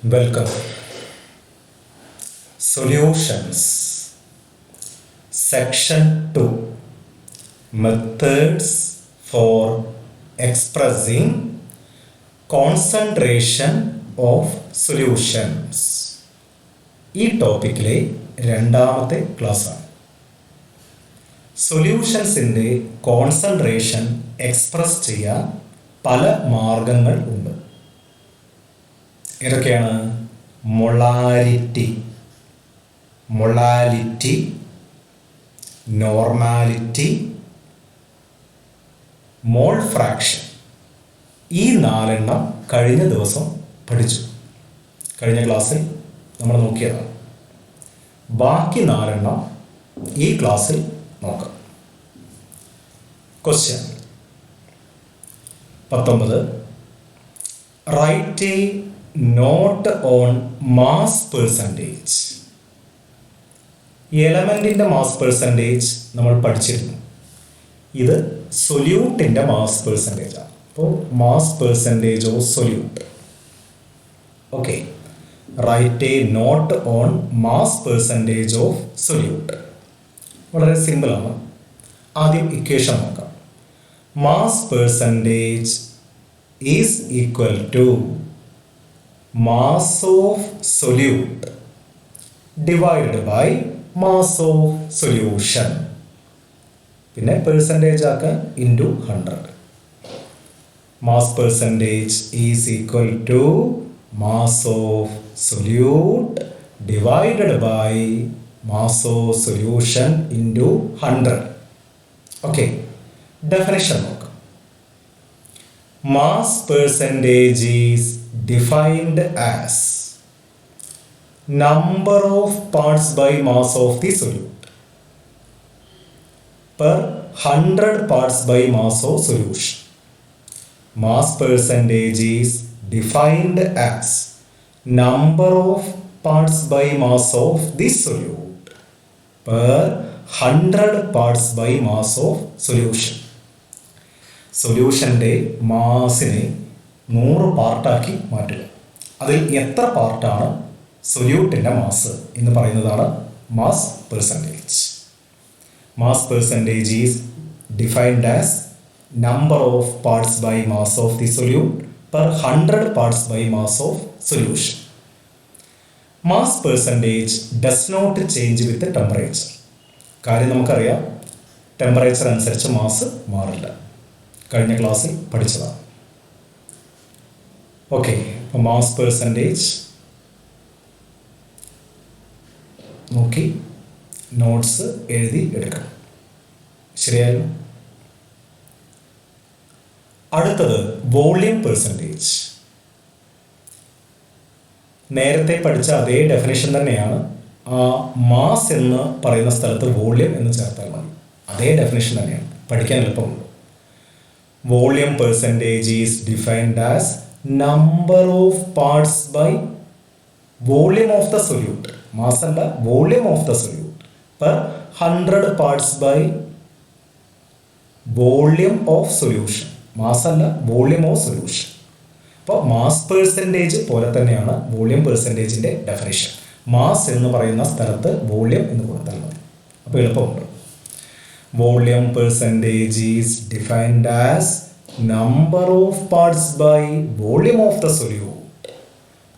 Welcome. Solutions. Section 2. Methods for expressing concentration of solutions. ഈ ടോപ്പിക്കിലെ രണ്ടാമത്തെ ക്ലാസ്സാണ്. സൊല്യൂഷൻസിൻ്റെ കോൺസെൻട്രേഷൻ എക്സ്പ്രസ് ചെയ്യാൻ പല മാർഗങ്ങൾ ഉണ്ട്. ഏതൊക്കെയാണ്? Molality, normality, mole fraction. ഈ 4 കഴിഞ്ഞ ദിവസം പഠിച്ചു. കഴിഞ്ഞ ക്ലാസ്സിൽ നമ്മൾ നോക്കിയതാണ്. ബാക്കി 4 ഈ ക്ലാസ്സിൽ നോക്കാം. Question 19. Write a note on mass percentage. എലമെൻറ്റിൻ്റെ മാസ് പെർസെൻറ്റേജ് നമ്മൾ പഠിച്ചിരുന്നു. ഇത് സൊല്യൂട്ടിൻ്റെ മാസ് പെർസെൻറ്റേജാണ്. അപ്പോൾ mass percentage of solute. Okay, write a note on mass percentage of solute. വളരെ സിമ്പിളാണ്. ആദ്യം ഇക്വേഷൻ നോക്കാം. Mass percentage is equal to mass of solute divided by mass of solution. പിന്നെ പെർസെൻറ്റേജ് ആക്കാൻ into 100. Mass percentage is equal to mass of solute divided by mass of solution into 100. Okay, definition നോക്കാം. Mass percentage is defined as number of parts by mass of the solute per 100 parts by mass of solution. Mass percentage is defined as number of parts by mass of the solute per 100 parts by mass of solution. സൊല്യൂഷൻ്റെ മാസിനെ 100 പാർട്ടാക്കി മാറ്റുക. അതിൽ എത്ര പാർട്ടാണ് സൊല്യൂട്ടിൻ്റെ mass എന്ന് പറയുന്നതാണ് mass percentage. Mass percentage is defined as number of parts by mass of the solute per 100 parts by mass of solution. Mass percentage does not change with temperature. കാര്യം നമുക്കറിയാം, ടെമ്പറേച്ചർ അനുസരിച്ച് മാസ് മാറില്ല. കഴിഞ്ഞ ക്ലാസ്സിൽ പഠിച്ചതാണ്. Okay, അപ്പോൾ mass percentage നോക്കി notes എഴുതി എടുക്കണം. ശരിയായിരുന്നു. അടുത്തത് വോളിയം പെർസെൻറ്റേജ്. നേരത്തെ പഠിച്ച അതേ ഡെഫിനേഷൻ തന്നെയാണ്. ആ മാസ് എന്ന് പറയുന്ന സ്ഥലത്ത് വോളിയം എന്ന് ചേർത്താൽ മതി. അതേ ഡെഫിനേഷൻ തന്നെയാണ്, പഠിക്കാൻ എളുപ്പമുണ്ട്. Volume percentage is defined as number of parts by volume of the solute. Mass and volume of the solute per 100 parts by volume of solution. Mass and volume of solution. അപ്പോൾ mass percentage പോലെ തന്നെയാണ് volume പെർസെൻറ്റേജിൻ്റെ definition. Mass എന്ന് പറയുന്ന സ്ഥലത്ത് volume എന്ന് കൊടുത്താൽ മതി. അപ്പോൾ എളുപ്പമുണ്ട്. Volume percentage is defined as number of parts by volume of the solute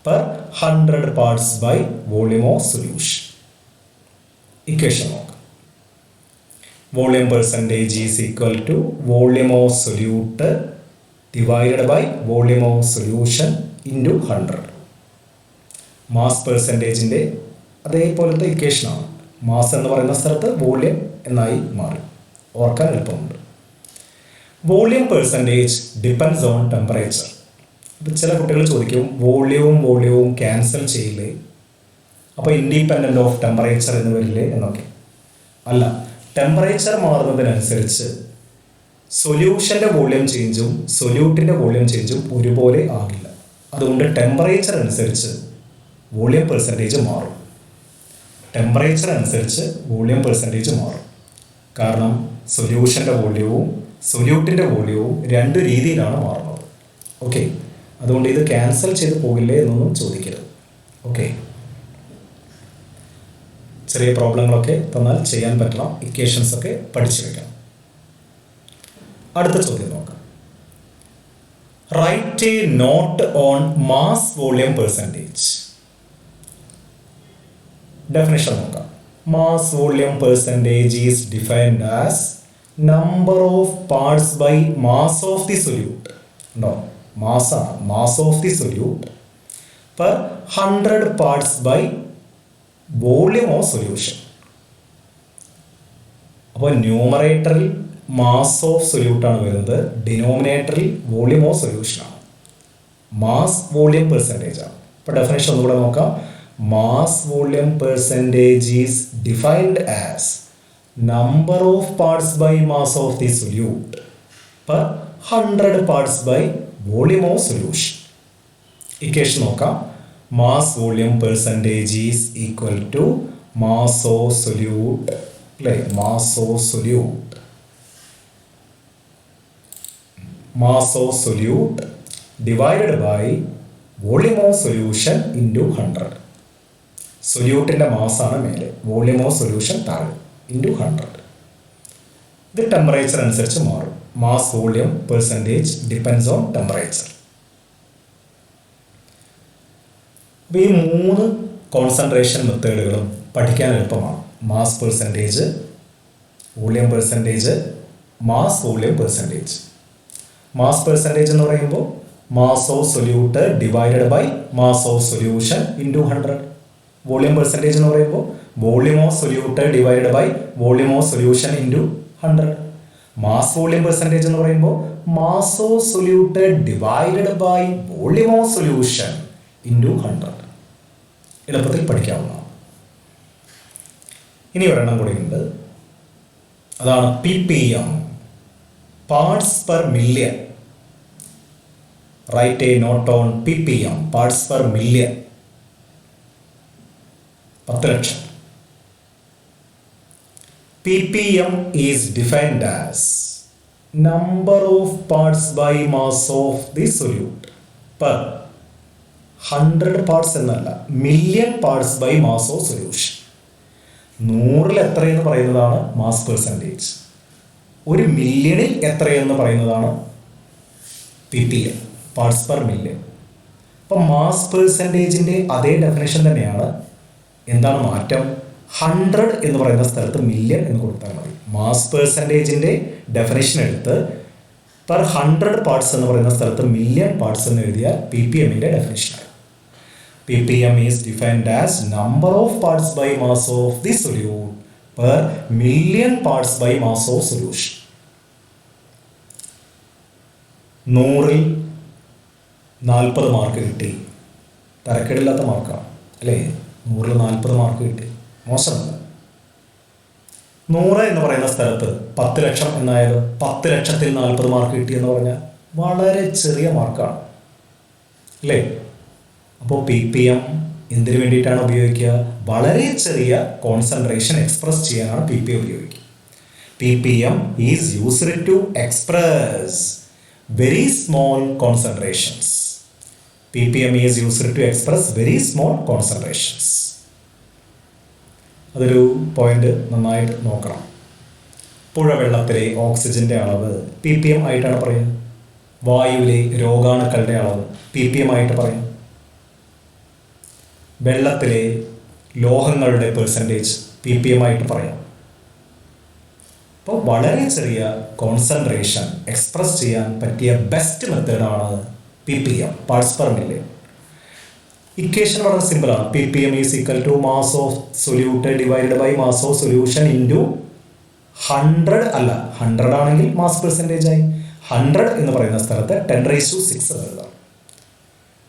per 100 parts by volume of solution. Equation നോക്കാം. Volume percentage is equal to volume of solute divided by volume of solution into 100. Mass പെർസെൻറ്റേജിൻ്റെ അതേപോലത്തെ ഇക്വേഷനാണ്. Mass എന്ന് പറയുന്ന സ്ഥലത്ത് volume എന്നായി മാറി. ഓർക്കാൻ എളുപ്പമുണ്ട്. Volume percentage depends on temperature. അപ്പോൾ ചില കുട്ടികൾ ചോദിക്കും, വോളിയവും ക്യാൻസൽ ചെയ്യില്ലേ, അപ്പോൾ ഇൻഡിപെൻഡൻ്റ് ഓഫ് ടെമ്പറേച്ചർ എന്ന് വരില്ലേ എന്നൊക്കെ. അല്ല, ടെമ്പറേച്ചർ മാറുന്നതിനനുസരിച്ച് സൊല്യൂഷൻ്റെ വോളിയം ചേഞ്ചും സൊല്യൂട്ടിൻ്റെ വോളിയം ചേഞ്ചും ഒരുപോലെ ആകില്ല. അതുകൊണ്ട് ടെമ്പറേച്ചർ അനുസരിച്ച് വോളിയം പെർസെൻറ്റേജ് മാറും. ടെമ്പറേച്ചർ അനുസരിച്ച് വോളിയം പെർസെൻറ്റേജ് മാറും. കാരണം സൊല്യൂഷൻ്റെ വോളിയവും സൊല്യൂട്ടിൻ്റെ വോളിയവും 2 രീതിയിലാണ് മാറുന്നത്. ഓക്കെ, അതുകൊണ്ട് ഇത് ക്യാൻസൽ ചെയ്ത് പോകില്ലേ എന്നൊന്നും ചോദിക്കരുത്. ഓക്കെ, ചെറിയ പ്രോബ്ലങ്ങളൊക്കെ തന്നാൽ ചെയ്യാൻ പറ്റണം, ഇക്വേഷൻസ് ഒക്കെ പഠിച്ചു വെക്കണം. അടുത്ത ചോദ്യം നോക്കാം. Write a note on mass volume percentage. Definition നോക്കാം. Mass volume percentage is defined as number of parts by mass of the solute. ഉണ്ടോ? മാസ്സാണ്, mass of the solute per 100 parts by volume of solution. അപ്പോൾ ന്യൂമറേറ്ററിൽ mass of സൊല്യൂട്ടാണ് വരുന്നത്, ഡിനോമിനേറ്ററിൽ volume of സൊല്യൂഷനാണ്. Mass volume percentage ആണ്. അപ്പോൾ ഡെഫിനേഷൻ ഒന്നുകൂടെ നോക്കാം. Mass volume percentage is defined as number of parts by mass of the solute per 100 parts by volume of solution. Equation നോക്കാം. Mass volume percentage is equal to mass of solute, അല്ലേ? Mass of solute, mass of solute divided by volume of solution into 100. സൊല്യൂട്ടിൻ്റെ മാസാണ് മേലെ, volume of solution താഴെ, into 100. ഇത് temperature അനുസരിച്ച് മാറും. Mass volume percentage depends on temperature. അപ്പോൾ ഈ 3 കോൺസെൻട്രേഷൻ മെത്തേഡുകളും പഠിക്കാൻ എളുപ്പമാണ്. Mass percentage, volume percentage, mass volume percentage. Mass percentage എന്ന് പറയുമ്പോൾ mass of solute divided by mass of solution into 100. Volume percentage എന്ന് പറയുമ്പോൾ volume of solute divided by volume of solution into 100. Mass volume percentage എന്ന് പറയുമ്പോൾ mass of solute divided by volume of solution into 100. എളുപ്പത്തിൽ പഠിക്കാവുന്നതാണ്. ഇനി ഒരെണ്ണം കൂടി ഉണ്ട്, അതാണ് ppm, parts per million. Write a note on ppm, parts per million. 10 ലക്ഷം. ppm is defined as number of parts by mass of the solute per 100 parts എന്നല്ല, million parts by mass of solution. 100-ൽ എത്രയെന്ന് പറയുന്നതാണ് mass percentage, 1 മില്യണിൽ എത്രയെന്ന് പറയുന്നതാണ് ppm, parts per million. അപ്പം mass പെർസെൻറ്റേജിൻ്റെ അതേ ഡെഫിനേഷൻ തന്നെയാണ്. എന്താണ് മാറ്റം? 100 എന്ന് പറയുന്ന സ്ഥലത്ത് മില്യൺ എന്ന് കൊടുത്താൽ മതി. മാസ് പെർസെൻറ്റേജിൻ്റെ ഡെഫിനേഷൻ എടുത്ത് പെർ 100 പാർട്സ് എന്ന് പറയുന്ന സ്ഥലത്ത് മില്യൺ പാർട്സ് എന്ന് എഴുതിയാൽ ppmൻ്റെ ഡെഫിനേഷനായി. ppm is defined as number of parts by mass of the solute per million parts by mass of solution. 100-ൽ 40 mark കിട്ടി, തരക്കേടില്ലാത്ത മാർക്കാണ് അല്ലേ? 100-ൽ 40 മാർക്ക് കിട്ടി, മോശമല്ല. 100 എന്ന് പറയുന്ന സ്ഥലത്ത് 10 ലക്ഷം എന്നായാലും 10 ലക്ഷത്തിൽ 40 മാർക്ക് കിട്ടി എന്ന് പറഞ്ഞാൽ വളരെ ചെറിയ മാർക്കാണ് അല്ലേ? അപ്പോൾ ppm എന്തിനു വേണ്ടിയിട്ടാണ് ഉപയോഗിക്കുക? വളരെ ചെറിയ കോൺസെൻട്രേഷൻ എക്സ്പ്രസ് ചെയ്യാനാണ് ppm ഉപയോഗിക്കുക. ppm is used to express very small concentrations. ppm is used to express very small concentrations. അതൊരു പോയിന്റ് നന്നായിട്ട് നോക്കണം. പുഴവെള്ളത്തിലെ ഓക്സിജൻ്റെ അളവ് ppm ആയിട്ടാണ് പറയുന്നത്. വായുവിലെ രോഗാണുക്കളുടെ അളവ് ppm ആയിട്ട് പറയും. വെള്ളത്തിലെ ലോഹങ്ങളുടെ പെർസെൻറ്റേജ് ppm ആയിട്ട് പറയാം. അപ്പോൾ വളരെ ചെറിയ കോൺസെൻട്രേഷൻ എക്സ്പ്രസ് ചെയ്യാൻ പറ്റിയ ബെസ്റ്റ് മെത്തേഡാണ് ppm, parts per million. Equation വളരെ സിമ്പിളാണ്. ppm is equal to mass of solute divided by mass of solution into 100. അല്ല, 100 ആണെങ്കിൽ മാസ് പെർസെൻറ്റേജ് ആയി. 100 എന്ന് പറയുന്ന സ്ഥലത്ത് 10⁶ എന്ന് എഴുതാം.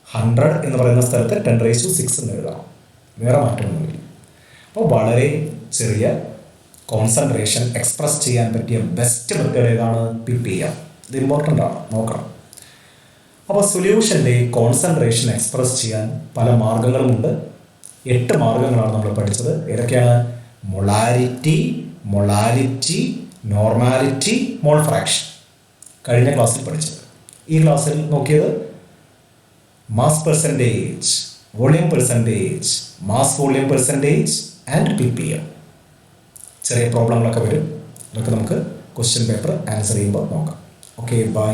100 എന്ന് പറയുന്ന സ്ഥലത്ത് 10⁶ എന്ന് എഴുതാം. വേറെ മാറ്റമൊന്നുമില്ല. അപ്പോൾ വളരെ ചെറിയ കോൺസെൻട്രേഷൻ എക്സ്പ്രസ് ചെയ്യാൻ പറ്റിയ ബെസ്റ്റ് മെത്തേഡ് ഏതാണ്? ppm. ഇത് ഇമ്പോർട്ടൻ്റ് ആണ്, നോക്കണം. അപ്പോൾ സൊല്യൂഷൻ്റെ കോൺസെൻട്രേഷൻ എക്സ്പ്രസ് ചെയ്യാൻ പല മാർഗങ്ങളുമുണ്ട്. 8 മാർഗങ്ങളാണ് നമ്മൾ പഠിച്ചത്. ഏതൊക്കെയാണ്? Molarity, molality, normality, mole fraction. കഴിഞ്ഞ ക്ലാസ്സിൽ പഠിച്ചത്. ഈ ക്ലാസ്സിൽ നോക്കിയത് mass percentage, volume percentage, mass volume percentage and ppm. ചെറിയ പ്രോബ്ലങ്ങളൊക്കെ വരും, അതൊക്കെ നമുക്ക് ക്വസ്റ്റ്യൻ പേപ്പർ ആൻസർ ചെയ്യുമ്പോൾ നോക്കാം. Okay, by.